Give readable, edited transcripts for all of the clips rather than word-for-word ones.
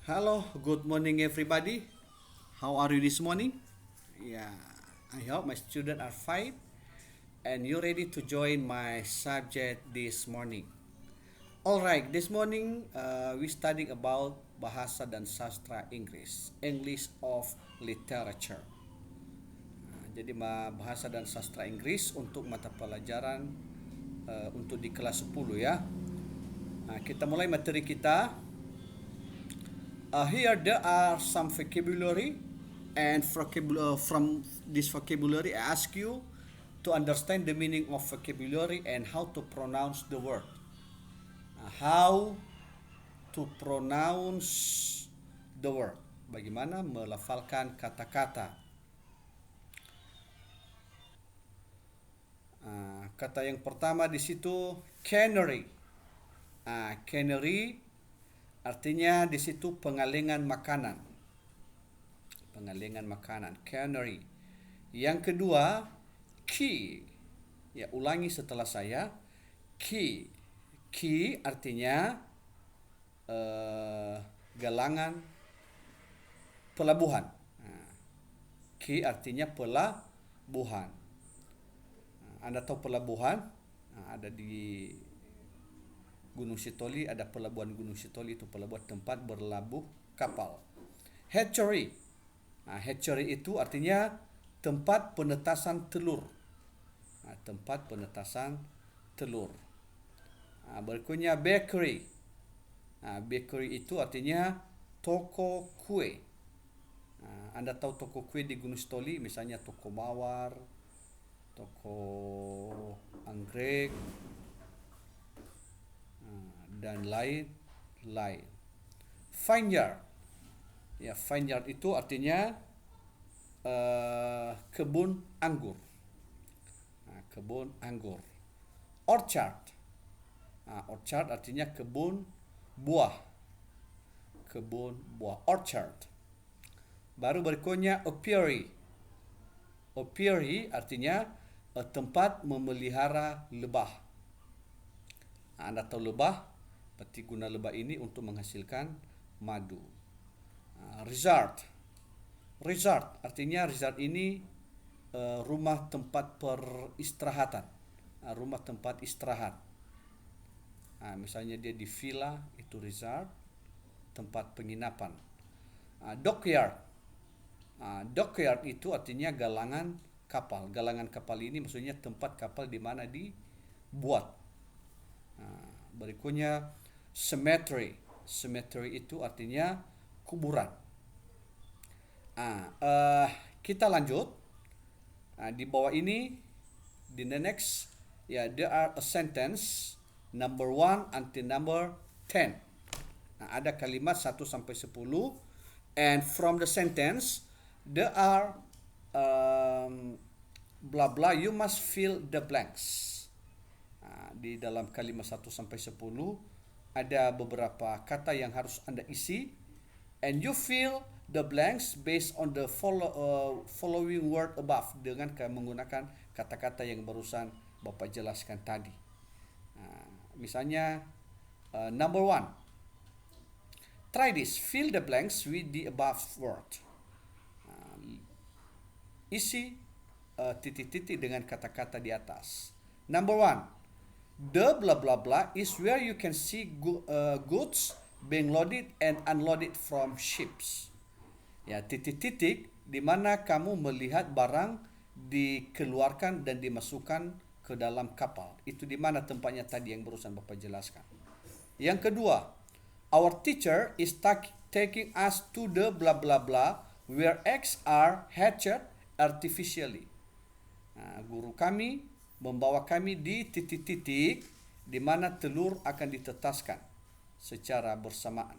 Hello, good morning everybody. How are you this morning? Yeah, I hope my students are fine and you're ready to join my subject this morning. Alright, this morning we studying about Bahasa dan Sastra Inggris, English of Literature. Jadi Bahasa dan Sastra Inggris untuk mata pelajaran untuk di kelas 10 ya. Kita mulai materi kita. Here there are some vocabulary, and from this vocabulary, I ask you to understand the meaning of vocabulary and how to pronounce the word. How to pronounce the word. Bagaimana melafalkan kata-kata. Kata yang pertama di situ cannery. Cannery artinya di situ pengalengan makanan. Pengalengan makanan, cannery. Yang kedua, key. Ya, ulangi setelah saya. Key. Key artinya galangan pelabuhan. Key artinya pelabuhan. Anda tahu pelabuhan? Ada di Gunung Sitoli, ada pelabuhan Gunung Sitoli, itu pelabuhan tempat berlabuh kapal. Hatchery. Hatchery itu artinya tempat penetasan telur. Tempat penetasan telur. Berikutnya bakery. Bakery itu artinya toko kue. Anda tahu toko kue di Gunung Sitoli, misalnya toko Mawar, toko anggrek, dan lain-lain. Vineyard. Ya, vineyard itu artinya kebun anggur. Kebun anggur. Orchard. Orchard artinya kebun buah. Kebun buah. Orchard. Baru berikutnya apiary. Apiary artinya tempat memelihara lebah. Anda tahu lebah? Berarti guna lebah ini untuk menghasilkan madu. Resort. Resort artinya resort ini rumah tempat peristirahatan. Rumah tempat istirahat. Misalnya dia di villa, itu resort, tempat penginapan. Dockyard. Dockyard itu artinya galangan kapal. Galangan kapal ini maksudnya tempat kapal di mana dibuat. Berikutnya cemetery. Cemetery itu artinya kuburan. Kita lanjut. Di bawah ini, di the next, there are a sentence number 1 until number 10. Ada kalimat 1 sampai 10, and from the sentence there are blah blah, you must fill the blanks. Di dalam kalimat 1 sampai 10 ada beberapa kata yang harus Anda isi, and you fill the blanks based on the following word above, dengan menggunakan kata-kata yang barusan Bapak jelaskan tadi. Misalnya number 1, try this, fill the blanks with the above word. Isi titik-titik dengan kata-kata di atas. Number 1, the blah blah blah is where you can see goods being loaded and unloaded from ships. Ya, titik-titik di mana kamu melihat barang dikeluarkan dan dimasukkan ke dalam kapal. Itu di mana tempatnya tadi yang barusan Bapak jelaskan. Yang kedua, our teacher is taking us to the blah blah blah where eggs are hatched artificially. Guru kami membawa kami di titik-titik di mana telur akan ditetaskan secara bersamaan.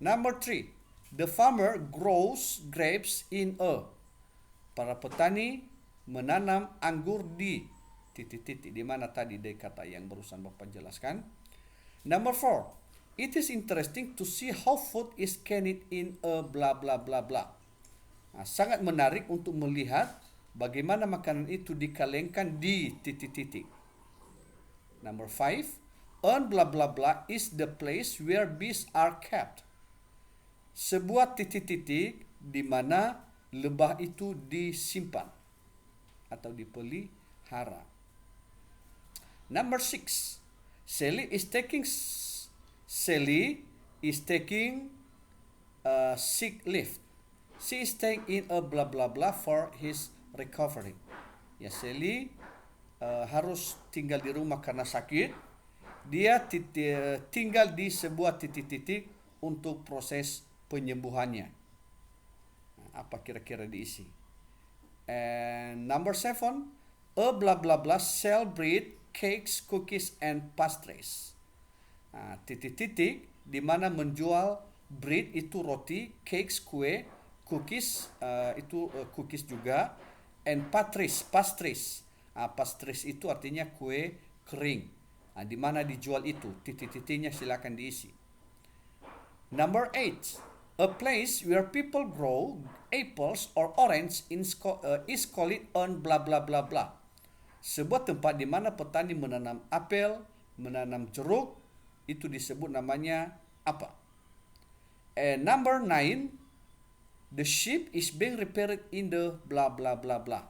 Number 3, the farmer grows grapes in a. Para petani menanam anggur di titik-titik di mana tadi dari kata yang barusan Bapak jelaskan. Number 4, it is interesting to see how food is canned in a blah blah blah blah. Sangat menarik untuk melihat bagaimana makanan itu dikalengkan di titik-titik. Number 5, on blah blah blah is the place where bees are kept. sebuah titik-titik di mana lebah itu disimpan atau dipelihara. Number 6, Sally is taking a sick leave. She is staying in a blah blah blah for his recovery. Ya, Sally harus tinggal di rumah karena sakit. Dia tinggal di sebuah titik-titik untuk proses penyembuhannya. Apa kira-kira diisi? And number 7, a blah blah blah sell bread, cakes, cookies, and pastries. Titik-titik di mana menjual bread itu roti, cakes kue, cookies itu cookies juga, and pastries. Pastries itu artinya kue kering. Di mana dijual itu, titik-titiknya silakan diisi. Number 8, a place where people grow apples or orange is called on blah blah blah blah. Sebuah tempat di mana petani menanam apel, menanam jeruk, itu disebut namanya apa? And number 9, the ship is being repaired in the blah blah blah blah.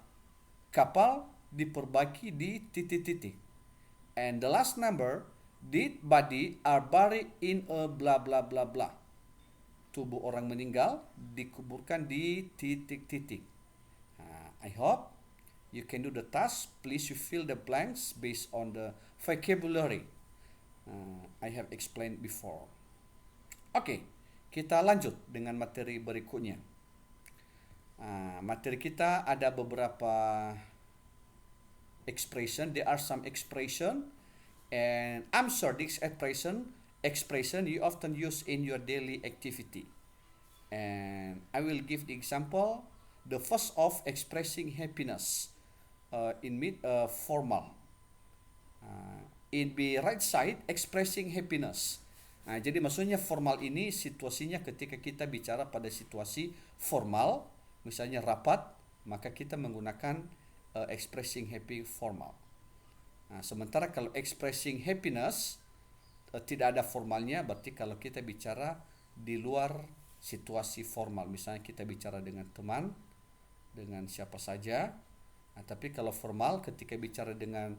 Kapal diperbaiki di titik-titik. And the last number, dead body are buried in a blah blah blah blah. Tubuh orang meninggal dikuburkan di titik-titik. I hope you can do the task. Please you fill the blanks based on the vocabulary I have explained before. Oke, kita lanjut dengan materi berikutnya. Materi kita ada beberapa expression. There are some expression, and I'm sure this expression you often use in your daily activity. And I will give the example. The first of expressing happiness in formal. In the right side, expressing happiness. Jadi maksudnya formal ini situasinya ketika kita bicara pada situasi formal, misalnya rapat, maka kita menggunakan expressing happy formal. Sementara kalau expressing happiness tidak ada formalnya, berarti kalau kita bicara di luar situasi formal, misalnya kita bicara dengan teman, dengan siapa saja. Tapi kalau formal ketika bicara dengan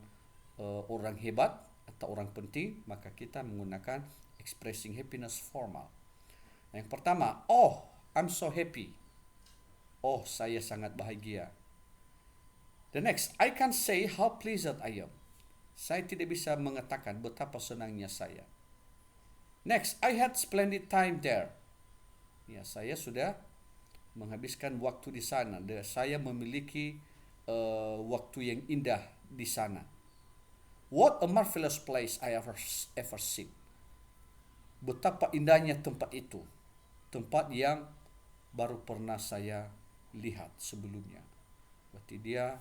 orang hebat atau orang penting, maka kita menggunakan expressing happiness formal. Yang pertama, oh, I'm so happy. Oh, saya sangat bahagia. The next, I can say how pleased I am. Saya tidak bisa mengatakan betapa senangnya saya. Next, I had splendid time there. Ya, saya sudah menghabiskan waktu di sana. Saya memiliki waktu yang indah di sana. What a marvelous place I ever seen. Betapa indahnya tempat itu. Tempat yang baru pernah saya lihat sebelumnya. Berarti dia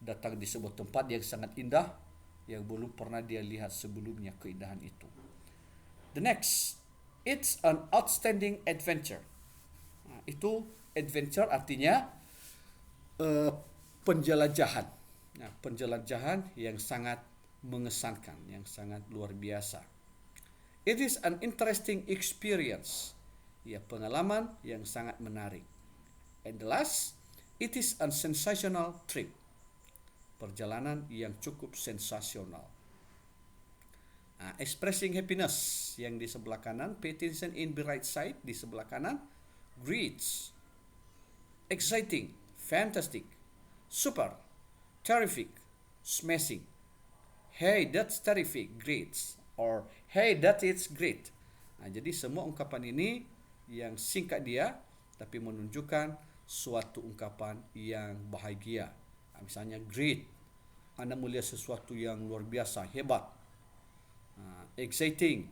datang di sebuah tempat yang sangat indah yang belum pernah dia lihat sebelumnya keindahan itu. The next, it's an outstanding adventure. Itu adventure artinya penjelajahan. Penjelajahan yang sangat mengesankan, yang sangat luar biasa. It is an interesting experience. Ya, pengalaman yang sangat menarik. And the last, it is a sensational trip. Perjalanan yang cukup sensasional. Expressing happiness yang di sebelah kanan, pay attention in the right side di sebelah kanan. Great, exciting, fantastic, super, terrific, smashing. Hey, that's terrific, great. Or hey, that is great. Jadi semua ungkapan ini yang singkat dia, tapi menunjukkan suatu ungkapan yang bahagia. Misalnya great, Anda melihat sesuatu yang luar biasa, hebat. Exciting,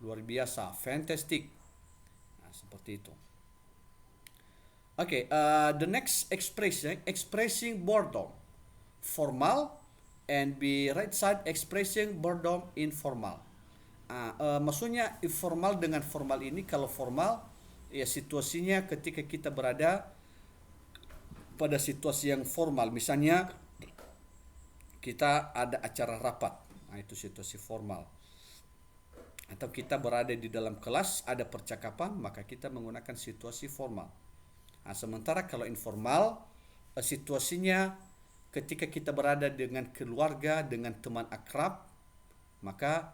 luar biasa, fantastic. Seperti itu. Okay, the next expression, expressing boredom, formal, and the right side expressing boredom informal. Maksudnya informal dengan formal ini, kalau formal ya situasinya ketika kita berada pada situasi yang formal, misalnya kita ada acara rapat, itu situasi formal. atau kita berada di dalam kelas ada percakapan, maka kita menggunakan situasi formal. Sementara kalau informal, situasinya ketika kita berada dengan keluarga, dengan teman akrab, maka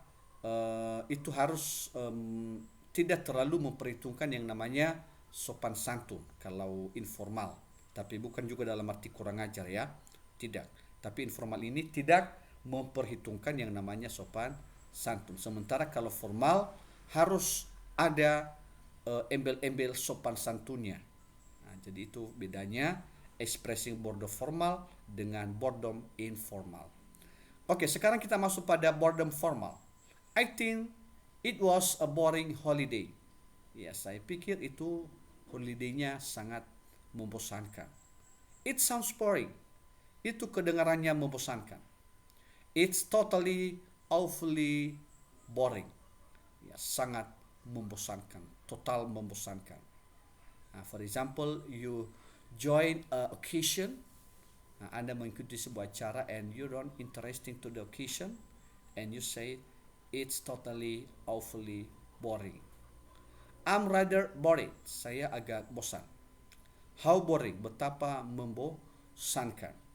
itu harus tidak terlalu memperhitungkan yang namanya sopan santun kalau informal. Tapi bukan juga dalam arti kurang ajar ya, tidak. Tapi informal ini tidak memperhitungkan yang namanya sopan santun. Sementara kalau formal harus ada embel-embel sopan santunnya. Jadi itu bedanya expressing boredom formal dengan boredom informal. Oke, sekarang kita masuk pada boredom formal. I think it was a boring holiday. Ya, saya pikir itu holiday-nya sangat membosankan. It sounds boring. Itu kedengarannya membosankan. It's totally, awfully boring. Ya, sangat membosankan. Total membosankan. For example, you join a occasion. Anda mengikuti sebuah acara and you don't interesting to the occasion, and you say it's totally awfully boring. I'm rather bored. Saya agak bosan. How boring? Betapa membosankan.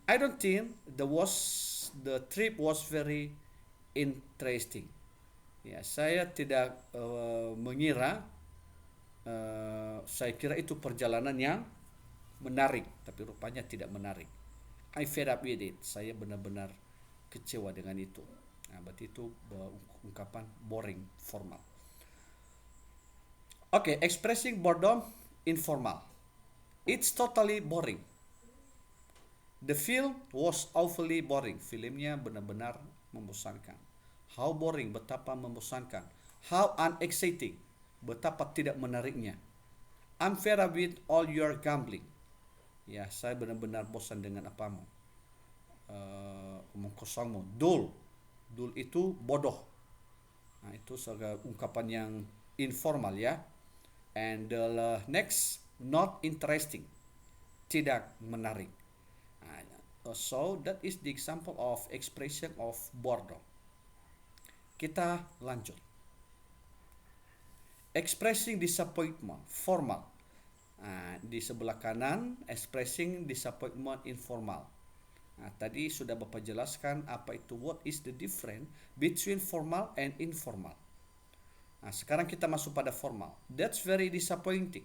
I don't think the trip was very interesting. Ya, saya tidak mengira. Saya kira itu perjalanan yang menarik, tapi rupanya tidak menarik. I fed up with it. Saya benar-benar kecewa dengan itu. Berarti itu ungkapan boring formal. Oke, expressing boredom informal. It's totally boring. The film was awfully boring. Filmnya benar-benar membosankan. How boring? Betapa membosankan. How unexciting? Betapa tidak menariknya. I'm fed up with all your gambling. Ya, saya benar-benar bosan dengan apamu. Omong kosongmu. Dull. Dull itu bodoh. Itu sebagai ungkapan yang informal ya. And the next, not interesting. Tidak menarik. So that is the example of expression of boredom. Kita lanjut. Expressing disappointment, formal. Di sebelah kanan, expressing disappointment informal. Tadi sudah Bapak jelaskan apa itu, what is the difference between formal and informal. Sekarang kita masuk pada formal. That's very disappointing.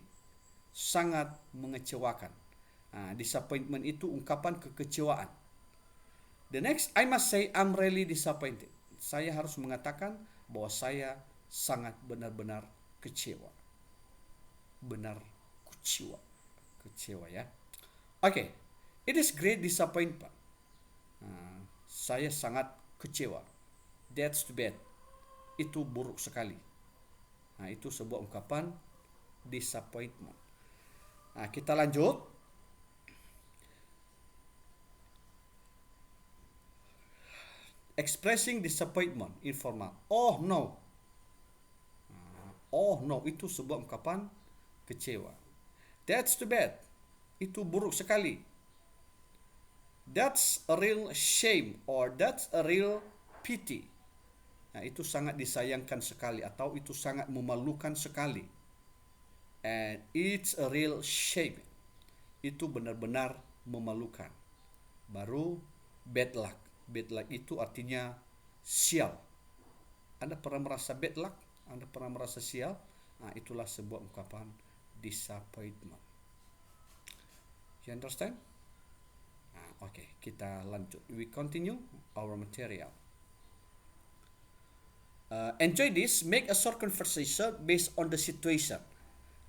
Sangat mengecewakan. Disappointment itu ungkapan kekecewaan. The next, I must say I'm really disappointed. Saya harus mengatakan bahwa saya sangat benar-benar kecewa. Benar kecewa ya. Oke. It is great disappointment. Saya sangat kecewa. That's too bad. Itu buruk sekali. Itu sebuah ungkapan disappointment. Kita lanjut. Expressing disappointment informal. Oh no. Oh no, itu sebuah ungkapan kecewa. That's too bad. Itu buruk sekali. That's a real shame or that's a real pity. Itu sangat disayangkan sekali atau itu sangat memalukan sekali. And it's a real shame. Itu benar-benar memalukan. Baru bad luck. Bad luck itu artinya sial. Anda pernah merasa bad luck? Anda pernah merasa sial? Itulah sebuah ungkapan disappointment. You understand? Okay, kita lanjut. We continue our material. Enjoy this. Make a short conversation based on the situation.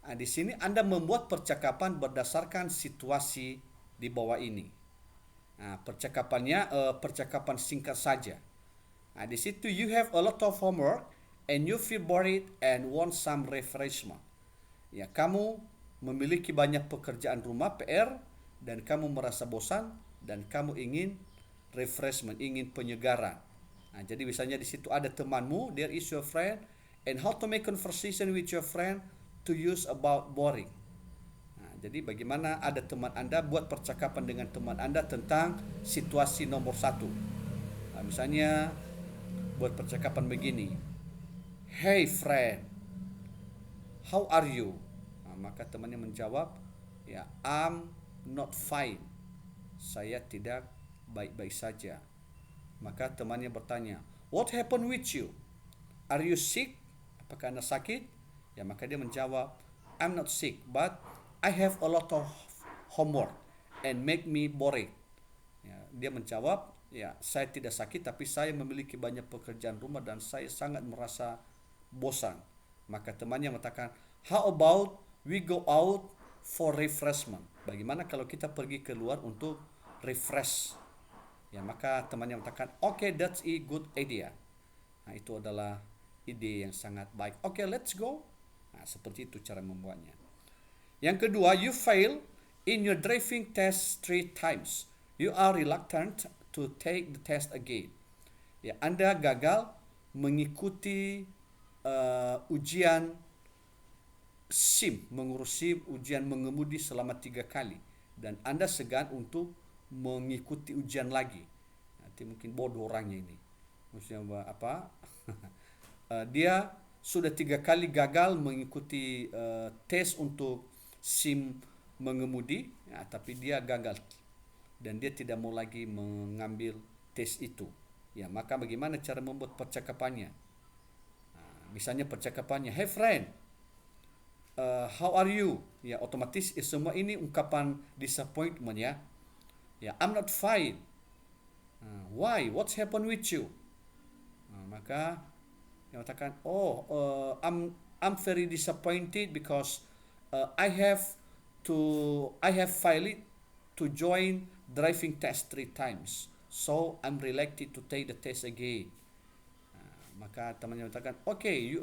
Di sini Anda membuat percakapan berdasarkan situasi di bawah ini. Percakapannya percakapan singkat saja. Di situ you have a lot of homework and you feel bored and want some refreshment. Ya, kamu memiliki banyak pekerjaan rumah PR dan kamu merasa bosan dan kamu ingin refreshment, ingin penyegaran. Jadi misalnya di situ ada temanmu, there is your friend, and how to make conversation with your friend to use about boring. Jadi bagaimana ada teman Anda, buat percakapan dengan teman Anda tentang situasi nomor 1. Misalnya buat percakapan begini. Hey friend, how are you? Maka temannya menjawab, ya, I'm not fine. Saya tidak baik-baik saja. Maka temannya bertanya, what happened with you? Are you sick? Apakah Anda sakit? Ya, maka dia menjawab, I'm not sick, but I have a lot of homework and make me boring. Ya, dia menjawab, ya, saya tidak sakit tapi saya memiliki banyak pekerjaan rumah dan saya sangat merasa bosan. Maka temannya mengatakan, how about we go out for refreshment? Bagaimana kalau kita pergi keluar untuk refresh? Ya, maka temannya mengatakan, okay, that's a good idea. Nah, itu adalah ide yang sangat baik. Okay, let's go. Nah, seperti itu cara membuatnya. Yang kedua, you fail in your driving test 3 times. You are reluctant to take the test again. Ya, Anda gagal mengikuti ujian SIM, mengurusi ujian mengemudi selama 3 kali. Dan Anda segan untuk mengikuti ujian lagi. Nanti mungkin bodoh orangnya ini. Maksudnya apa? Dia sudah 3 kali gagal mengikuti tes untuk SIM mengemudi, ya, tapi dia gagal dan dia tidak mau lagi mengambil tes itu. Ya, maka bagaimana cara membuat percakapannya? Misalnya percakapannya, hey friend, how are you? Ya, otomatis semua ini ungkapan disappointment, ya. Ya, I'm not fine. Why? What's happened with you? Maka yang katakan, I'm very disappointed because I have failed to join driving test 3 times, so I'm reluctant to take the test again. Maka temannya katakan, okay,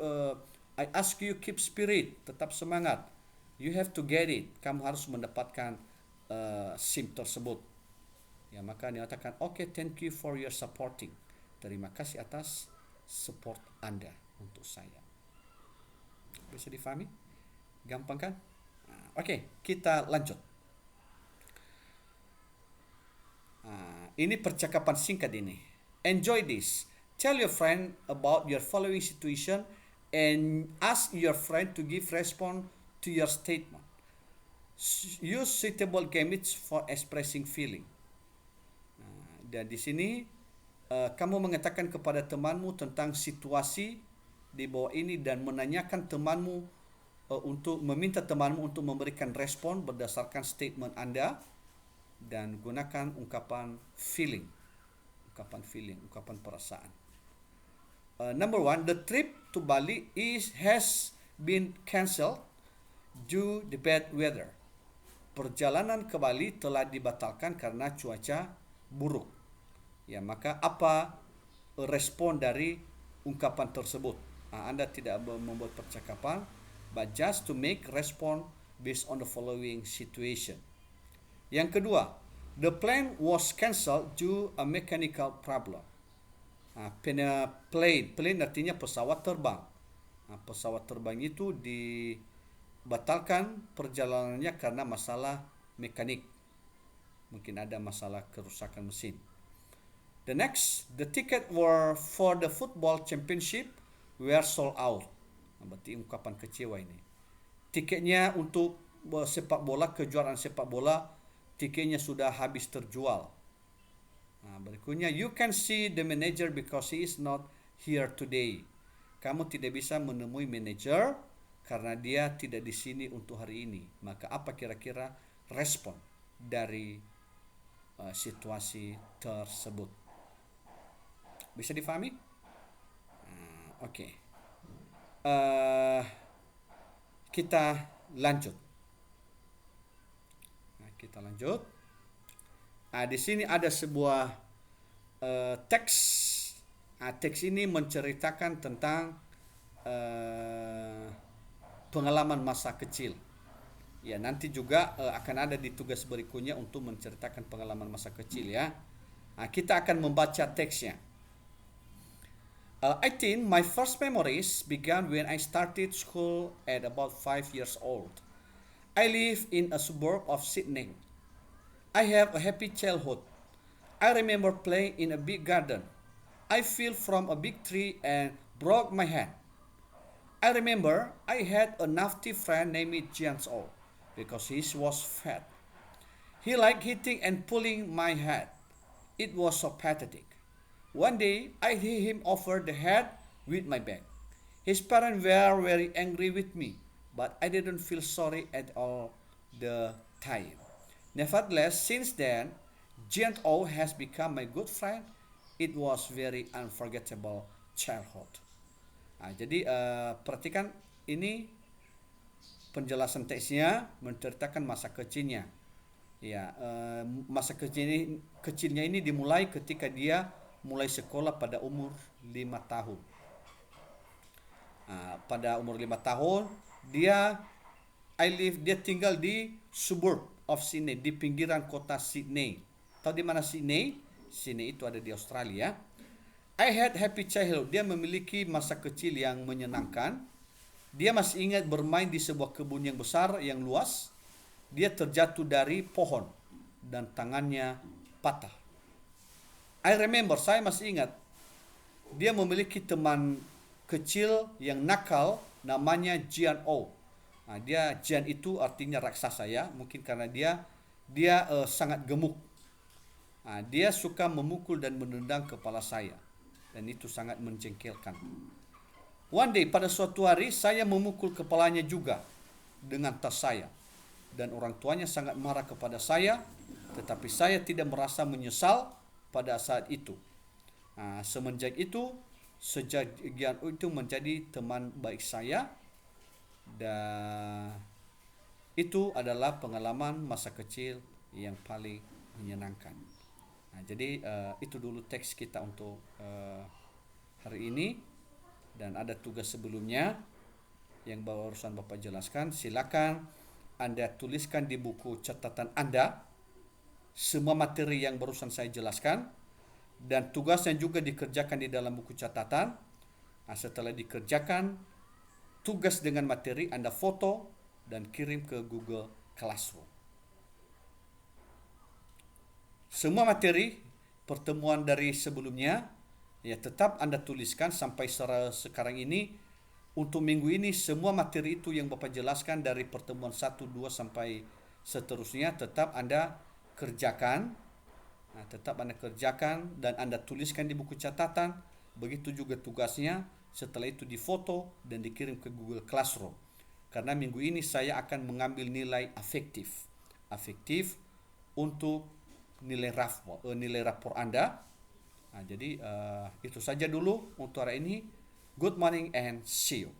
I ask you keep spirit, tetap semangat. You have to get it. Kamu harus mendapatkan SIM tersebut. Ya, maka dia katakan, okay, thank you for your supporting. Terima kasih atas support Anda untuk saya. Bisa difahami? Gampang kan? Oke, kita lanjut. Ini percakapan singkat ini. Enjoy this. Tell your friend about your following situation and ask your friend to give response to your statement. Use suitable gimmicks for expressing feeling. Dan di sini kamu mengatakan kepada temanmu tentang situasi di bawah ini dan menanyakan temanmu untuk meminta temanmu untuk memberikan respon berdasarkan statement Anda dan gunakan ungkapan feeling, ungkapan perasaan. Number 1, the trip to Bali has been cancelled due to bad weather. Perjalanan ke Bali telah dibatalkan karena cuaca buruk. Ya, maka apa respon dari ungkapan tersebut? Anda tidak membuat percakapan, but just to make response based on the following situation. Yang kedua, the plane was cancelled due a mechanical problem. Plane artinya pesawat terbang. Pesawat terbang itu dibatalkan perjalanannya karena masalah mekanik. Mungkin ada masalah kerusakan mesin. The next, the ticket were for the football championship were sold out. Berarti ungkapan kecewa ini. Tiketnya untuk sepak bola, kejuaraan sepak bola, tiketnya sudah habis terjual. Berikutnya, you can see the manager because he is not here today. Kamu tidak bisa menemui manajer karena dia tidak di sini untuk hari ini. Maka apa kira-kira respon dari situasi tersebut? Bisa difahami? Oke. Kita lanjut. Kita lanjut. Di sini ada sebuah teks. Teks ini menceritakan tentang pengalaman masa kecil. Ya, nanti juga akan ada di tugas berikutnya untuk menceritakan pengalaman masa kecil, ya. Kita akan membaca teksnya. I think my first memories began when I started school at about 5 years old. I live in a suburb of Sydney. I have a happy childhood. I remember playing in a big garden. I fell from a big tree and broke my hand. I remember I had a nasty friend named Jian O because he was fat. He liked hitting and pulling my head. It was so pathetic. One day I hit him over the head with my bag. His parents were very angry with me, but I didn't feel sorry at all the time. Nevertheless, since then, Jian O has become my good friend. It was very unforgettable childhood. Nah, jadi perhatikan ini penjelasan teksnya menceritakan masa kecilnya. Ya, masa kecilnya ini dimulai ketika dia mulai sekolah pada umur 5 tahun. Pada umur 5 tahun dia tinggal di suburb of Sydney, di pinggiran kota Sydney. Tahu di mana Sydney? Sydney itu ada di Australia. I had happy childhood. Dia memiliki masa kecil yang menyenangkan. Dia masih ingat bermain di sebuah kebun yang besar, yang luas. Dia terjatuh dari pohon dan tangannya patah. I remember, saya masih ingat. Dia memiliki teman kecil yang nakal, namanya Jian O. Jian itu artinya raksasa ya, mungkin karena dia sangat gemuk. Dia suka memukul dan menendang kepala saya, dan itu sangat menjengkelkan. One day, pada suatu hari, saya memukul kepalanya juga dengan tas saya, dan orang tuanya sangat marah kepada saya, tetapi saya tidak merasa menyesal pada saat itu. Semenjak itu, sejak Jian O itu menjadi teman baik saya, dan itu adalah pengalaman masa kecil yang paling menyenangkan. Jadi itu dulu teks kita untuk hari ini, dan ada tugas sebelumnya yang barusan Bapak jelaskan. Silakan Anda tuliskan di buku catatan Anda semua materi yang barusan saya jelaskan, dan tugasnya juga dikerjakan di dalam buku catatan. Setelah dikerjakan tugas dengan materi, Anda foto dan kirim ke Google Classroom. Semua materi pertemuan dari sebelumnya ya tetap Anda tuliskan sampai sekarang ini. Untuk minggu ini semua materi itu yang Bapak jelaskan dari pertemuan 1, 2 sampai seterusnya tetap Anda kerjakan. Tetap Anda kerjakan dan Anda tuliskan di buku catatan. Begitu juga tugasnya. Setelah itu difoto dan dikirim ke Google Classroom. Karena minggu ini saya akan mengambil nilai afektif. Afektif untuk nilai rapor Anda. Jadi itu saja dulu untuk hari ini. Good morning and see you.